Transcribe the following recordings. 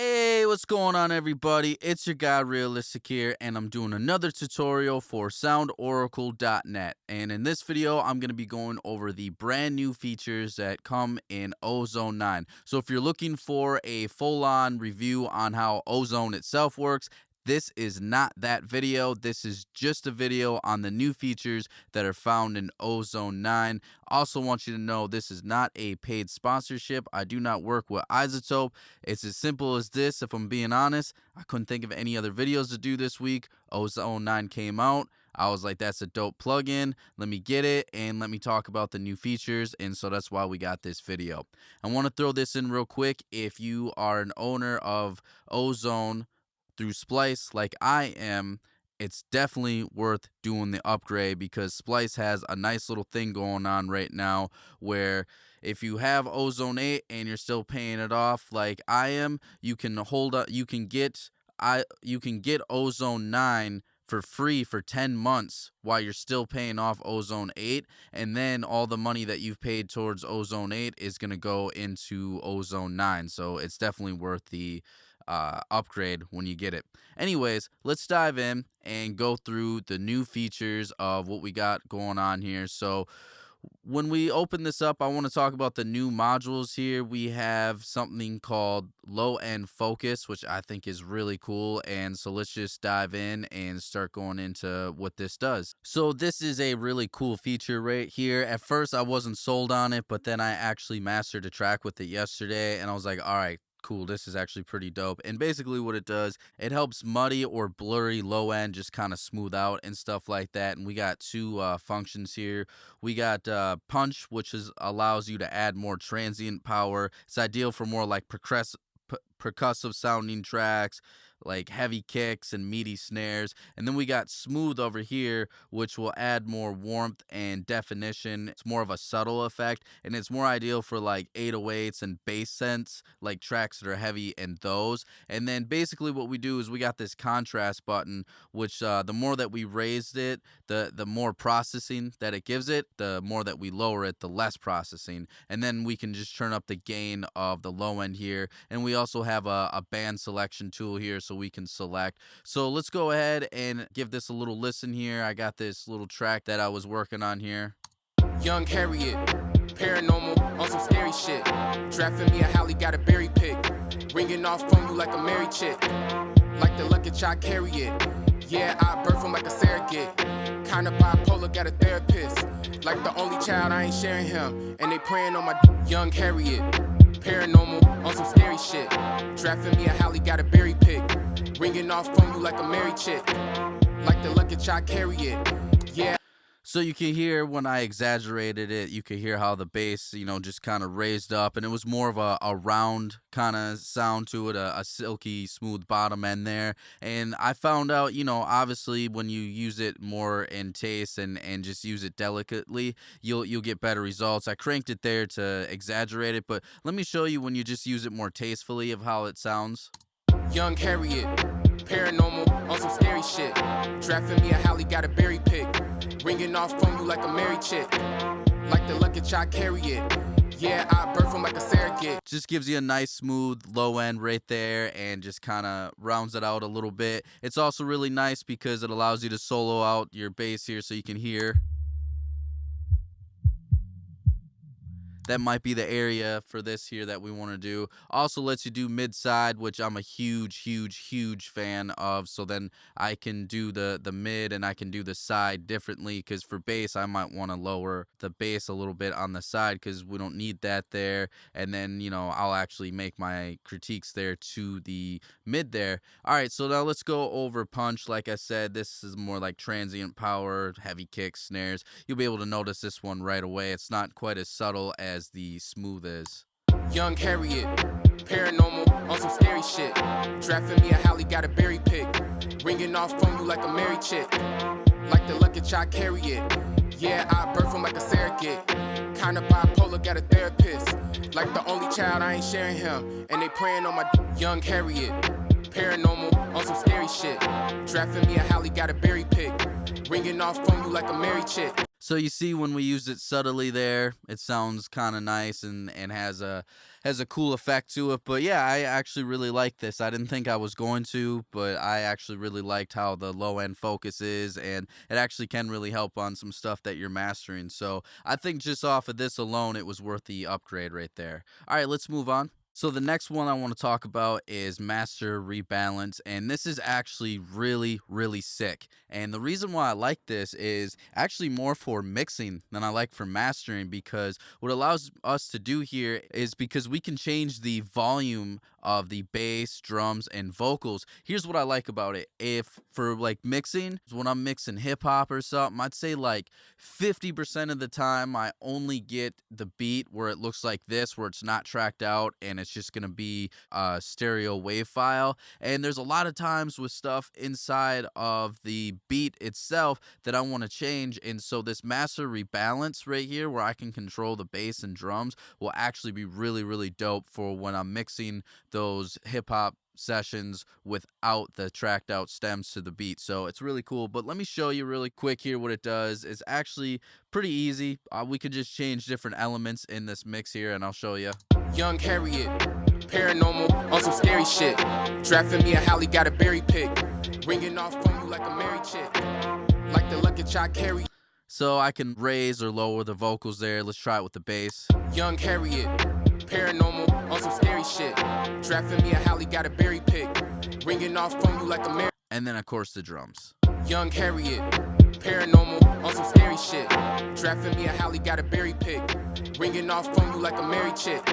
Hey, what's going on, everybody? It's your guy Realistic here, and I'm doing another tutorial for soundoracle.net. And in this video, I'm going to be going over the brand new features that come in Ozone 9. So if you're looking for a full-on review on how Ozone itself works, this is not that video. This is just a video on the new features that are found in Ozone 9. Also want you to know this is not a paid sponsorship. I do not work with iZotope. It's as simple as this. If I'm being honest, I couldn't think of any other videos to do this week. Ozone 9 came out. I was like, that's a dope plugin. Let me get it and let me talk about the new features. And so that's why we got this video. I want to throw this in real quick. If you are an owner of Ozone through Splice like I am, it's definitely worth doing the upgrade because Splice has a nice little thing going on right now where if you have Ozone 8 and you're still paying it off like I am, you can get Ozone 9 for free for 10 months while you're still paying off Ozone 8, and then all the money that you've paid towards Ozone 8 is going to go into Ozone 9. So it's definitely worth the upgrade when you get it. Anyways, let's dive in and go through the new features of what we got going on here. So when we open this up, I want to talk about the new modules here. We have something called low end focus, which I think is really cool. And so let's just dive in and start going into what this does. So this is a really cool feature right here. At first I wasn't sold on it, but then I actually mastered a track with it yesterday and I was like, all right, cool, this is actually pretty dope. And basically what it does, it helps muddy or blurry low end just kind of smooth out and stuff like that. And we got two functions here. We got punch, which allows you to add more transient power. It's ideal for more like percussive sounding tracks, like heavy kicks and meaty snares. And then we got smooth over here, which will add more warmth and definition. It's more of a subtle effect, and it's more ideal for like 808s and bass synths, like tracks that are heavy and those. And then basically what we do is we got this contrast button, which the more that we raised it, the more processing that it gives it. The more that we lower it, the less processing. And then we can just turn up the gain of the low end here. And we also have a band selection tool here, so we can select. So let's go ahead and give this a little listen here. I got this little track that I was working on here. Young Harriet, paranormal on some scary shit. Drafting me a Hallie, got a berry pick. Ringing off on you like a married chick. Like the luggage I carry it. Yeah, I birth him like a surrogate. Kinda bipolar, got a therapist. Like the only child, I ain't sharing him. And they praying on my young Harriet. Paranormal on some scary shit. Drafting me a Hallie, got a berry pick. Ringing off on you like a married chick. Like the luggage I carry it. Yeah. So you can hear when I exaggerated it, you could hear how the bass, just kind of raised up, and it was more of a round kind of sound to it, a silky, smooth bottom end there. And I found out, obviously when you use it more in taste and just use it delicately, you'll get better results. I cranked it there to exaggerate it, but let me show you when you just use it more tastefully of how it sounds. Young Harriet, paranormal on some scary shit. Drafting me a Hallie, got a berry pick. Ringing off on you like a married chick. Like the luggage I carry it. Yeah, I birth him like a surrogate. Just gives you a nice smooth low end right there and just kind of rounds it out a little bit. It's also really nice because it allows you to solo out your bass here so you can hear. That might be the area for this here that we want to do. Also lets you do mid-side, which I'm a huge fan of. So then I can do the mid and I can do the side differently, because for bass I might want to lower the bass a little bit on the side because we don't need that there. And then, I'll actually make my critiques there to the mid there. All right, so now let's go over punch. Like I said, this is more like transient power, heavy kicks, snares. You'll be able to notice this one right away. It's not quite as subtle as the smooth is. Young Harriet, paranormal on some scary shit. Drafting me a Hallie, got a berry pick. Ringing off on you like a married chick. Like the luggage I carry it. Yeah, I birth him like a surrogate. Kinda bipolar, got a therapist. Like the only child, I ain't sharing him. And they praying on my young Harriet. Paranormal on some scary shit. Drafting me a Hallie, got a berry pick. Ringing off on you like a married chick. So you see when we use it subtly there, it sounds kind of nice and has a cool effect to it. But yeah, I actually really like this. I didn't think I was going to, but I actually really liked how the low end focus is, and it actually can really help on some stuff that you're mastering. So I think just off of this alone, it was worth the upgrade right there. All right, let's move on. So the next one I want to talk about is Master Rebalance, and this is actually really, really sick. And the reason why I like this is actually more for mixing than I like for mastering, because what allows us to do here is because we can change the volume of the bass, drums, and vocals. Here's what I like about it. If for like mixing, when I'm mixing hip hop or something, I'd say like 50% of the time I only get the beat where it looks like this, where it's not tracked out and it's just going to be a stereo wave file. And there's a lot of times with stuff inside of the beat itself that I want to change. And so this Master Rebalance right here, where I can control the bass and drums, will actually be really, really dope for when I'm mixing those hip hop sessions without the tracked out stems to the beat. So it's really cool. But let me show you really quick here what it does. It's actually pretty easy. We could just change different elements in this mix here, and I'll show you. Young Harriet, paranormal on some scary shit. Drafting me a Holly, got a berry pick. Ringing off on you like a merry chick. Like the luggage I carry. So I can raise or lower the vocals there. Let's try it with the bass. Young Harriet, paranormal on some scary shit. Drafting me a Holly, got a berry pick. Ringing off on you like a merry. And then of course the drums. Young Harriet, paranormal on some scary shit. Drafting me a Holly, got a berry pick. Ringing off on you like a merry chick.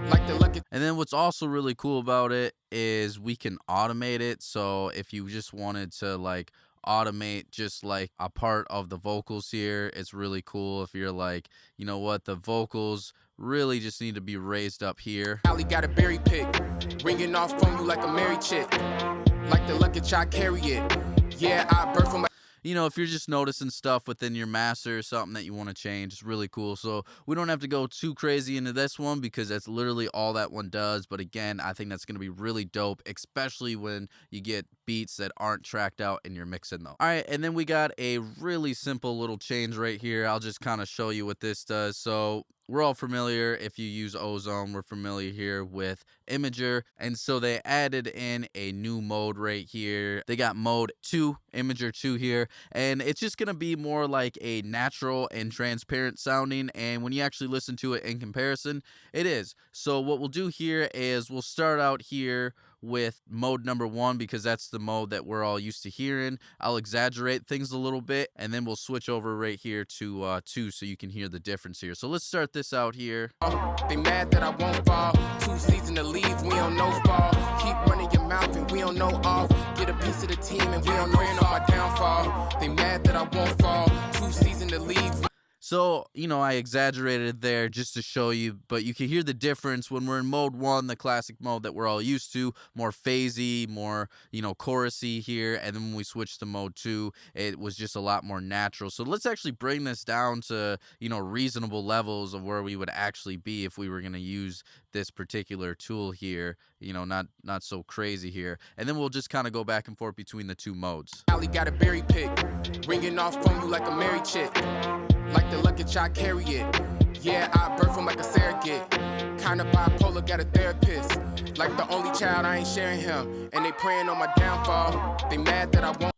Like the lucky. And then what's also really cool about it is we can automate it. So if you just wanted to like automate just like a part of the vocals here, it's really cool. If you're like, you know what, the vocals really just need to be raised up here. Holly got a berry pick. Ringing off on you like a merry chick. Like the luggage I carry it. Yeah, I birth from. You know, if you're just noticing stuff within your master or something that you want to change, it's really cool. So we don't have to go too crazy into this one because that's literally all that one does. But again, I think that's going to be really dope, especially when you get beats that aren't tracked out and you're mixing them. All right, and then we got a really simple little change right here. I'll just kind of show you what this does. So we're all familiar, if you use Ozone, we're familiar here with Imager. And so they added in a new mode right here. They got mode 2, Imager 2 here. And it's just going to be more like a natural and transparent sounding. And when you actually listen to it in comparison, it is. So what we'll do here is we'll start out here with mode number 1 because that's the mode that we're all used to hearing. I'll exaggerate things a little bit and then we'll switch over right here to 2 so you can hear the difference here. So let's start this out here. They mad that I won't fall. 2 seasons to leave, we don't know fall. Keep running your mouth and we don't know off. Get a piece of the team and we don't know on my downfall. They mad that I won't fall. 2 seasons to leave. So, you know, I exaggerated there just to show you, but you can hear the difference when we're in mode 1, the classic mode that we're all used to, more phasey, more, you know, chorusy here. And then when we switched to mode 2, it was just a lot more natural. So let's actually bring this down to, you know, reasonable levels of where we would actually be if we were going to use this particular tool here, you know, not so crazy here. And then we'll just kind of go back and forth between the 2 modes. Holly got a berry pick, ringing off on you like a merry chick. Like the luggage I carry it. Yeah, I birth from like a surrogate. Kinda bipolar, got a therapist. Like the only child, I ain't sharing him. And they praying on my downfall. They mad that I won't.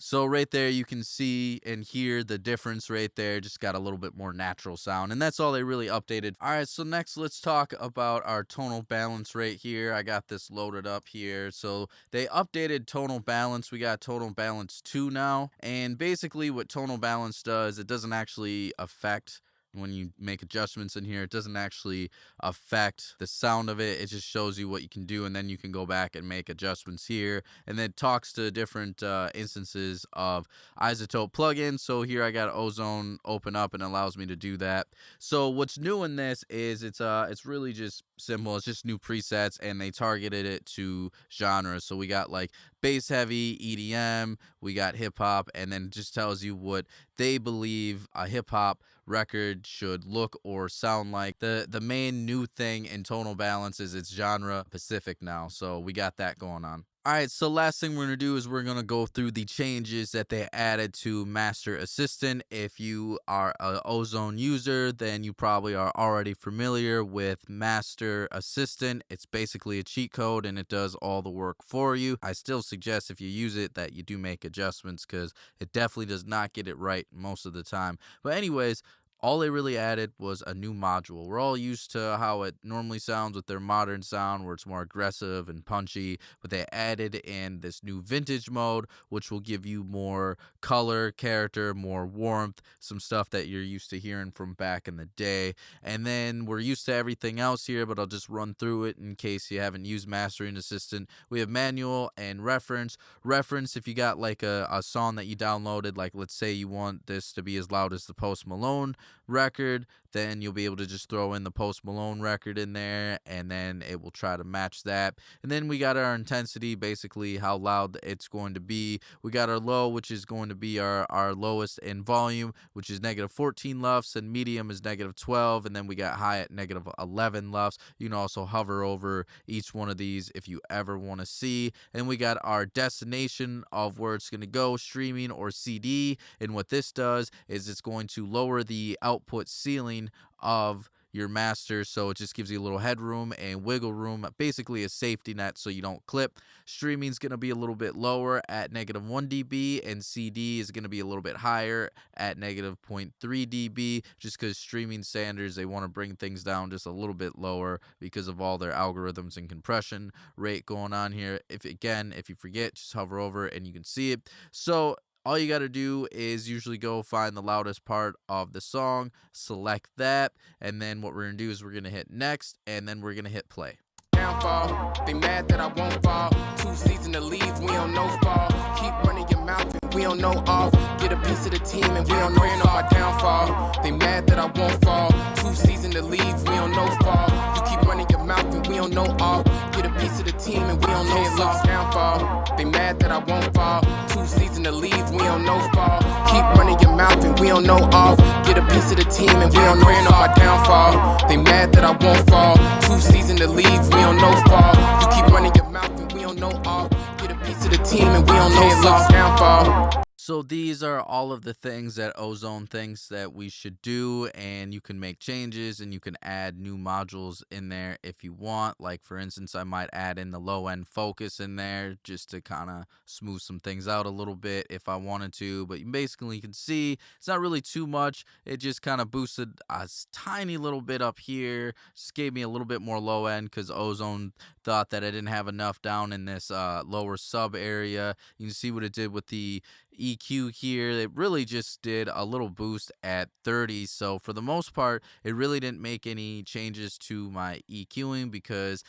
So right there, you can see and hear the difference right there. Just got a little bit more natural sound. And that's all they really updated. All right, so next let's talk about our tonal balance right here. I got this loaded up here. So they updated tonal balance. We got tonal balance 2 now. And basically what tonal balance does, it doesn't actually affect when you make adjustments in here. It doesn't actually affect the sound of it. It just shows you what you can do, and then you can go back and make adjustments here. And then it talks to different instances of iZotope plugins. So here I got Ozone open up and allows me to do that. So what's new in this is it's really just simple. It's just new presets, and they targeted it to genres. So we got like bass heavy, EDM, we got hip hop, and then it just tells you what they believe a hip hop record should look or sound like. The main new thing in tonal balance is it's genre specific now, so we got that going on. All right, so last thing we're going to do is we're going to go through the changes that they added to Master Assistant. If you are an Ozone user, then you probably are already familiar with Master Assistant. It's basically a cheat code and it does all the work for you. I still suggest if you use it that you do make adjustments because it definitely does not get it right most of the time. But anyways, all they really added was a new module. We're all used to how it normally sounds with their modern sound, where it's more aggressive and punchy, but they added in this new vintage mode, which will give you more color, character, more warmth, some stuff that you're used to hearing from back in the day. And then we're used to everything else here, but I'll just run through it in case you haven't used Mastering Assistant. We have manual and reference. Reference, if you got like a song that you downloaded, like let's say you want this to be as loud as the Post Malone record, then you'll be able to just throw in the Post Malone record in there, and then it will try to match that. And then we got our intensity, basically how loud it's going to be. We got our low, which is going to be our lowest in volume, which is -14 LUFS, and medium is -12, and then we got high at -11 LUFS. You can also hover over each one of these if you ever want to see. And we got our destination of where it's going to go, streaming or CD. And what this does is it's going to lower the output ceiling of your master, so it just gives you a little headroom and wiggle room, basically a safety net so you don't clip. Streaming is going to be a little bit lower at -1 dB, and CD is going to be a little bit higher at -0.3 dB, just because streaming standards, they want to bring things down just a little bit lower because of all their algorithms and compression rate going on here. If you forget, just hover over it and you can see it. So all you got to do is usually go find the loudest part of the song, select that, and then what we're going to do is we're going to hit next, and then we're going to hit play. Downfall, they mad that I won't fall. 2 seasons to leave, we don't know fall. Keep running your mouth and we don't know off. Get a piece of the team and we don't know fall. My downfall, they mad that I won't fall. 2 seasons to leave, we don't know fall. You keep running your mouth and we don't know off. Get a piece of the team and we don't know fall. Downfall, they mad that I won't fall. 2 seasons to leave, we don't know fall. Keep running your mouth and we don't know off. Get a piece of the team and we don't know fall. My downfall, they mad that I won't fall. 2 seasons to leave, we don't know fall. You keep running your mouth and we don't know off. Get a piece of the team and we don't know fall. Downfall. So these are all of the things that Ozone thinks that we should do, and you can make changes and you can add new modules in there if you want. Like for instance, I might add in the low end focus in there just to kind of smooth some things out a little bit if I wanted to. But you basically can see it's not really too much. It just kind of boosted a tiny little bit up here, just gave me a little bit more low end because Ozone thought that I didn't have enough down in this lower sub area. You can see what it did with the EQ here. It really just did a little boost at 30. So for the most part, it really didn't make any changes to my EQing because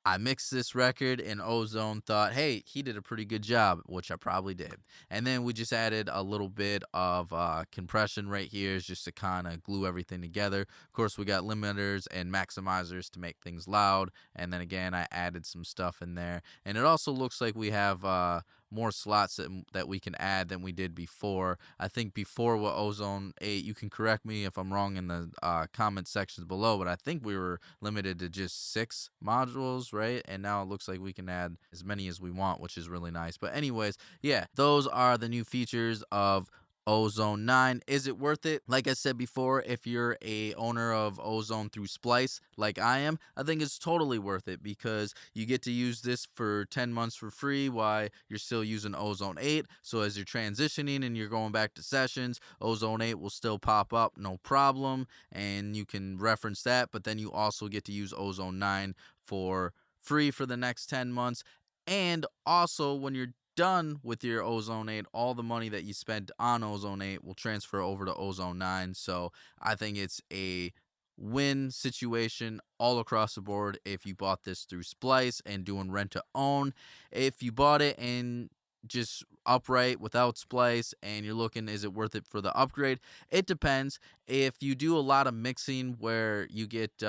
I mixed this record and Ozone thought, hey, he did a pretty good job, which I probably did. And then we just added a little bit of compression right here just to kind of glue everything together. Of course, we got limiters and maximizers to make things loud. And then again, I added some stuff in there. And it also looks like we have more slots that we can add than we did before. I think before with Ozone 8, you can correct me if I'm wrong in the comment sections below, but I think we were limited to just 6 modules, right? And now it looks like we can add as many as we want, which is really nice. But anyways, yeah, those are the new features of Ozone 9. Is it worth it? Like I said before, if you're a owner of Ozone through Splice like I am, I think it's totally worth it because you get to use this for 10 months for free while you're still using Ozone 8. So as you're transitioning and you're going back to sessions, Ozone 8 will still pop up, no problem, and you can reference that, but then you also get to use Ozone 9 for free for the next 10 months. And also, when you're done with your Ozone 8, all the money that you spent on Ozone 8 will transfer over to Ozone 9. So I think it's a win situation all across the board if you bought this through Splice and doing rent to own. If you bought it and just upright without splice and you're looking, is it worth it for the upgrade? It depends. If you do a lot of mixing where you get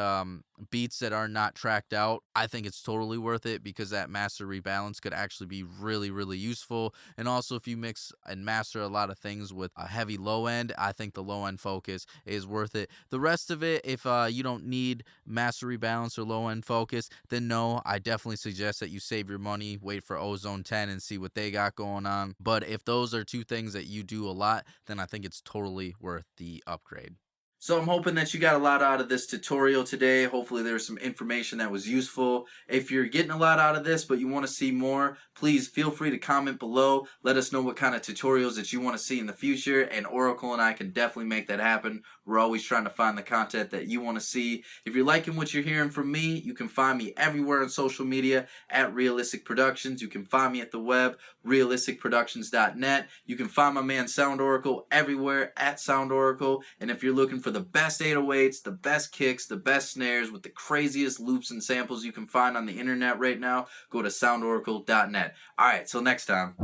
beats that are not tracked out, I think it's totally worth it because that master rebalance could actually be really, really useful. And also, if you mix and master a lot of things with a heavy low end, I think the low end focus is worth it. The rest of it, if you don't need master rebalance or low end focus, then no, I definitely suggest that you save your money, wait for Ozone 10 and see what they got going on. But if those are two things that you do a lot, then I think it's totally worth the upgrade. So I'm hoping that you got a lot out of this tutorial today. Hopefully there's some information that was useful. If you're getting a lot out of this but you want to see more, please feel free to comment below. Let us know what kind of tutorials that you want to see in the future, and Oracle and I can definitely make that happen. We're always trying to find the content that you want to see. If you're liking what you're hearing from me, you can find me everywhere on social media at Realistic Productions. You can find me at the web, realisticproductions.net. You can find my man Sound Oracle everywhere at Sound Oracle. And if you're looking for the best 808s, the best kicks, the best snares with the craziest loops and samples you can find on the internet right now, go to soundoracle.net. All right, till next time.